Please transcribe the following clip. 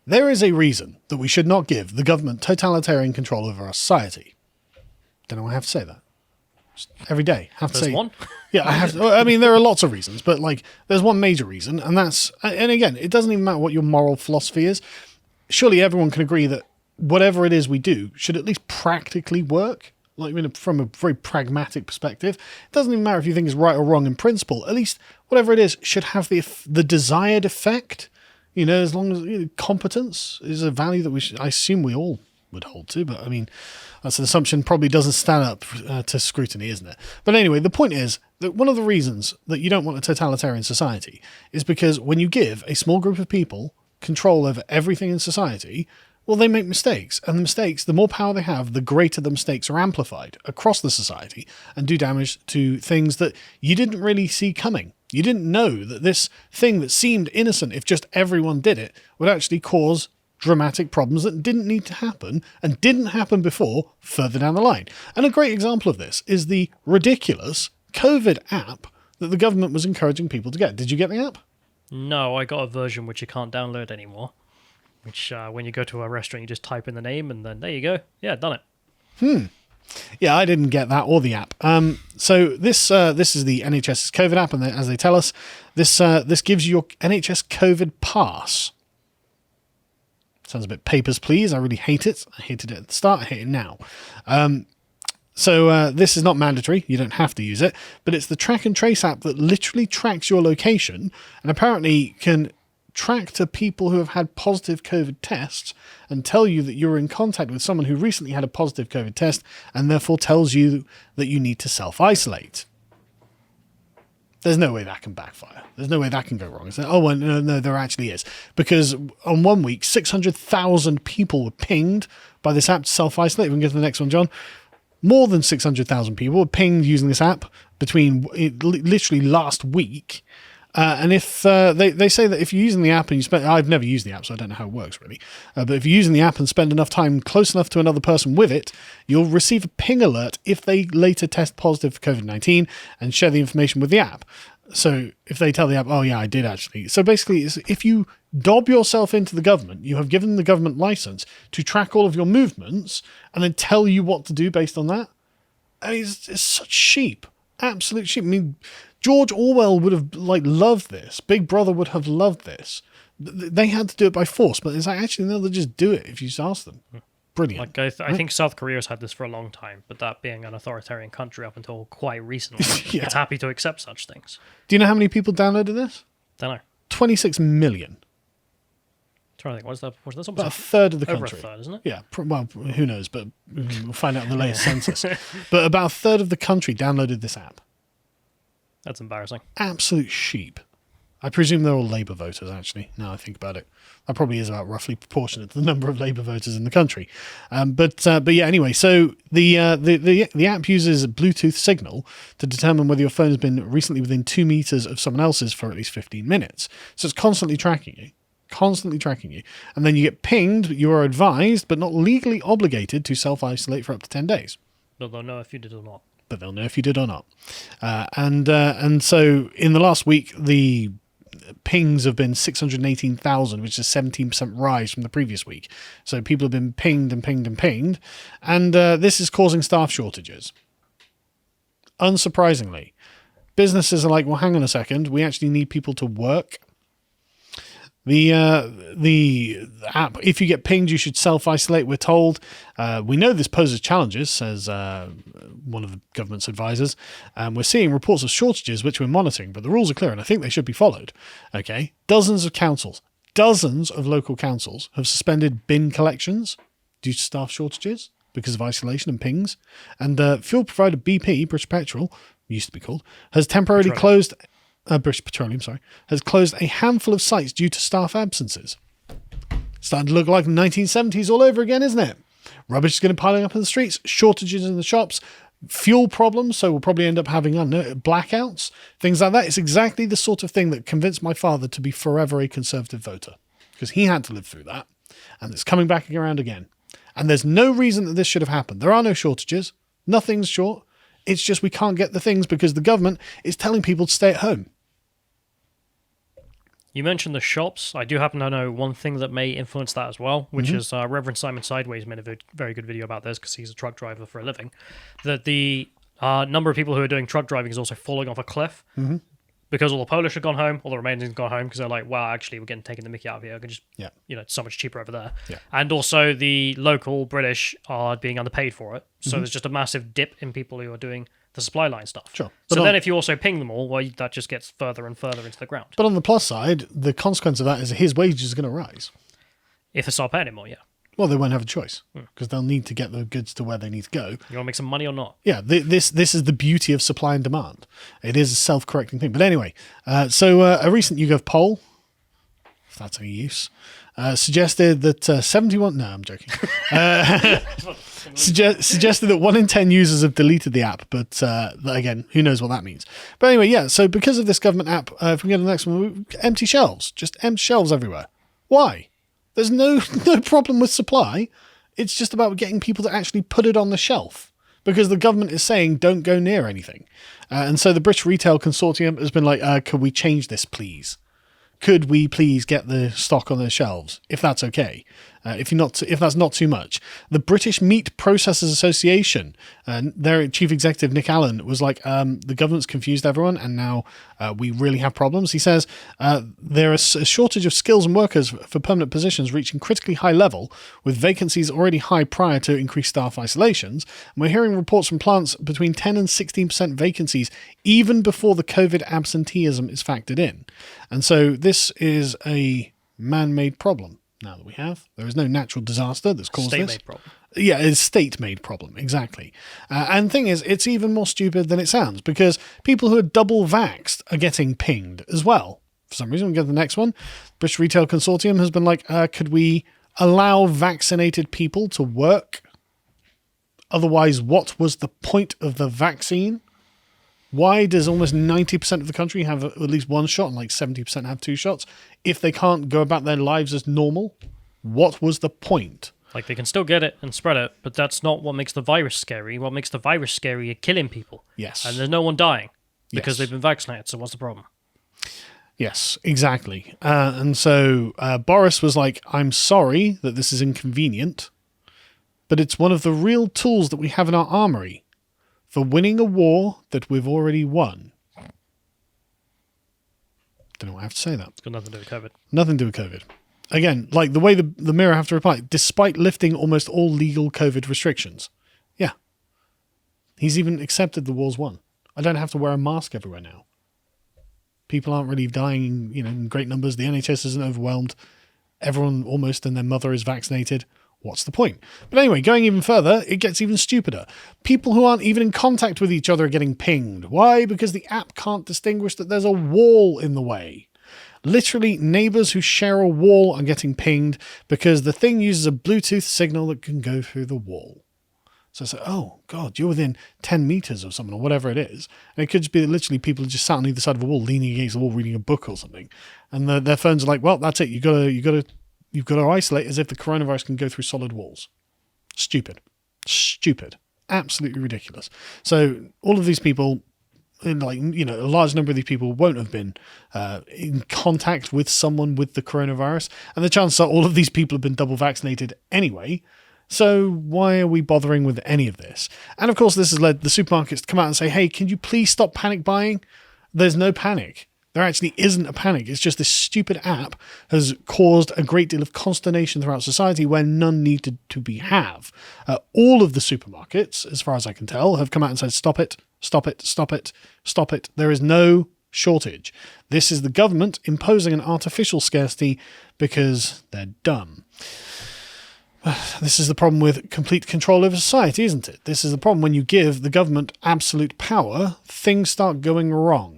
There is a reason that we should not give the government totalitarian control over our society. Don't know why I have to say that. Just every day. There's one? Yeah, I have to. I mean, there are lots of reasons, but like, there's one major reason, and that's, and again, it doesn't even matter what your moral philosophy is. Surely everyone can agree that whatever it is we do should at least practically work. Like, from a very pragmatic perspective, it doesn't even matter if you think it's right or wrong in principle. At least whatever it is should have the desired effect. As long as competence is a value that I assume we all would hold to. But I mean, that's an assumption probably doesn't stand up to scrutiny, isn't it? But anyway, the point is that one of the reasons that you don't want a totalitarian society is because when you give a small group of people control over everything in society, well, they make mistakes. And the mistakes, the more power they have, the greater the mistakes are amplified across the society and do damage to things that you didn't really see coming. You didn't know that this thing that seemed innocent, if just everyone did it, would actually cause dramatic problems that didn't need to happen and didn't happen before further down the line. And a great example of this is the ridiculous COVID app that the government was encouraging people to get. Did you get the app? No, I got a version which you can't download anymore. Which, when you go to a restaurant, you just type in the name and then there you go. Yeah, done it. Yeah, I didn't get that or the app. So this is the NHS's COVID app, and as they tell us, this gives you your NHS COVID pass. Sounds a bit papers, please. I really hate it. I hated it at the start. I hate it now. So this is not mandatory. You don't have to use it, but it's the track and trace app that literally tracks your location and apparently can track to people who have had positive COVID tests and tell you that you're in contact with someone who recently had a positive COVID test and therefore tells you that you need to self-isolate. There's no way that can backfire. There's no way that can go wrong. It's like, oh, well, no, there actually is. Because on 1 week, 600,000 people were pinged by this app to self-isolate. We can get to the next one, John. More than 600,000 people were pinged using this app between literally last week. And if they say that if you're using the app and you spend, I've never used the app, so I don't know how it works really. But if you're using the app and spend enough time close enough to another person with it, you'll receive a ping alert if they later test positive for COVID-19 and share the information with the app. So if they tell the app, oh yeah, I did actually. So basically, if you dob yourself into the government, you have given the government license to track all of your movements and then tell you what to do based on that. I mean, it's such sheep. Absolute sheep. I mean, George Orwell would have loved this. Big Brother would have loved this. They had to do it by force, but it's like, actually, no, they'll just do it if you just ask them. Brilliant. Like I think South Korea's had this for a long time, but that being an authoritarian country up until quite recently, Yeah. It's happy to accept such things. Do you know how many people downloaded this? Don't know. 26 million. Trying to think, what's that? About a third of the over country. a third, isn't it? Yeah, well, who knows, but we'll find out in the latest census. But about a third of the country downloaded this app. That's embarrassing. Absolute sheep. I presume they're all Labour voters, actually, now I think about it. That probably is about roughly proportionate to the number of Labour voters in the country. But yeah, anyway, so the app uses a Bluetooth signal to determine whether your phone has been recently within 2 meters of someone else's for at least 15 minutes. So it's constantly tracking you. And then you get pinged, you are advised, but not legally obligated to self-isolate for up to 10 days. No, they'll know if you did or not. But they'll know if you did or not. And so in the last week, the pings have been 618,000, which is a 17% rise from the previous week. So people have been pinged and pinged and pinged. And this is causing staff shortages. Unsurprisingly, businesses are like, well, hang on a second, we actually need people to work. The app, if you get pinged, you should self-isolate, we're told. We know this poses challenges, says one of the government's advisors. We're seeing reports of shortages, which we're monitoring, but the rules are clear, and I think they should be followed. Okay, dozens of local councils have suspended bin collections due to staff shortages because of isolation and pings. And fuel provider BP, British Petrol, used to be called, has temporarily closed... British Petroleum, has closed a handful of sites due to staff absences. Starting to look like the 1970s all over again, isn't it? Rubbish is going to be piling up in the streets, shortages in the shops, fuel problems, so we'll probably end up having blackouts, things like that. It's exactly the sort of thing that convinced my father to be forever a Conservative voter, because he had to live through that, and it's coming back around again. And there's no reason that this should have happened. There are no shortages. Nothing's short. It's just we can't get the things because the government is telling people to stay at home. You mentioned the shops. I do happen to know one thing that may influence that as well, which is Reverend Simon Sideways made a very good video about this because he's a truck driver for a living. That the number of people who are doing truck driving is also falling off a cliff because all the Polish have gone home, all the Romanians have gone home because they're like, wow, actually, we're getting taken the mickey out of here. I can just, it's so much cheaper over there. Yeah. And also the local British are being underpaid for it. So there's just a massive dip in people who are doing the supply line stuff. Sure. So then if you also ping them all, well, that just gets further and further into the ground. But on the plus side, the consequence of that is his wages are going to rise. If they start paying him more, yeah. Well, they won't have a choice because they'll need to get the goods to where they need to go. You want to make some money or not? Yeah, this is the beauty of supply and demand. It is a self-correcting thing. But anyway, so a recent YouGov poll, if that's any use, suggested that 71... No, I'm joking. Suggested that 1 in 10 users have deleted the app, but again, who knows what that means. But anyway, yeah, so because of this government app, if we go to the next one, empty shelves, just empty shelves everywhere. Why? There's no problem with supply. It's just about getting people to actually put it on the shelf because the government is saying don't go near anything. And so the British Retail Consortium has been like, could we change this, please? Could we please get the stock on the shelves, if that's okay? If that's not too much. The British Meat Processors Association, their chief executive, Nick Allen, was like, the government's confused everyone, and now we really have problems. He says there is a shortage of skills and workers for permanent positions reaching critically high level, with vacancies already high prior to increased staff isolations. And we're hearing reports from plants between 10 and 16% vacancies, even before the COVID absenteeism is factored in. And so this is a man-made problem. Now that we have, there is no natural disaster that's caused this. State-made problem. Yeah, it's a state-made problem, exactly. And the thing is, it's even more stupid than it sounds because people who are double vaxxed are getting pinged as well. For some reason, we go to the next one. British Retail Consortium has been like, could we allow vaccinated people to work? Otherwise, what was the point of the vaccine? Why does almost 90% of the country have at least one shot and like 70% have 2 shots? If they can't go about their lives as normal, what was the point? Like, they can still get it and spread it, but that's not what makes the virus scary. What makes the virus scary is killing people. Yes. And there's no one dying because they've been vaccinated, so what's the problem? Yes, exactly. And so Boris was like, I'm sorry that this is inconvenient, but it's one of the real tools that we have in our armory for winning a war that we've already won. Don't know why I have to say that. It's got nothing to do with COVID. Nothing to do with COVID. Again, like the way the Mirror have to reply, despite lifting almost all legal COVID restrictions. Yeah. He's even accepted the war's won. I don't have to wear a mask everywhere now. People aren't really dying, in great numbers. The NHS isn't overwhelmed. Everyone almost and their mother is vaccinated. What's the point? But anyway, going even further, it gets even stupider. People who aren't even in contact with each other are getting pinged. Why? Because the app can't distinguish that there's a wall in the way. Literally, neighbors who share a wall are getting pinged because the thing uses a Bluetooth signal that can go through the wall. So it's like, oh, God, you're within 10 meters of someone or whatever it is. And it could just be that literally people are just sat on either side of a wall, leaning against the wall, reading a book or something. And their phones are like, well, that's it. You've got to isolate as if the coronavirus can go through solid walls. Stupid. Absolutely ridiculous. So all of these people, a large number of these people won't have been in contact with someone with the coronavirus. And the chances are all of these people have been double vaccinated anyway. So why are we bothering with any of this? And of course, this has led the supermarkets to come out and say, hey, can you please stop panic buying? There's no panic. There actually isn't a panic. It's just this stupid app has caused a great deal of consternation throughout society where none needed to be have. All of the supermarkets, as far as I can tell, have come out and said, stop it, stop it, stop it, stop it. There is no shortage. This is the government imposing an artificial scarcity because they're dumb. This is the problem with complete control over society, isn't it? This is the problem when you give the government absolute power, things start going wrong.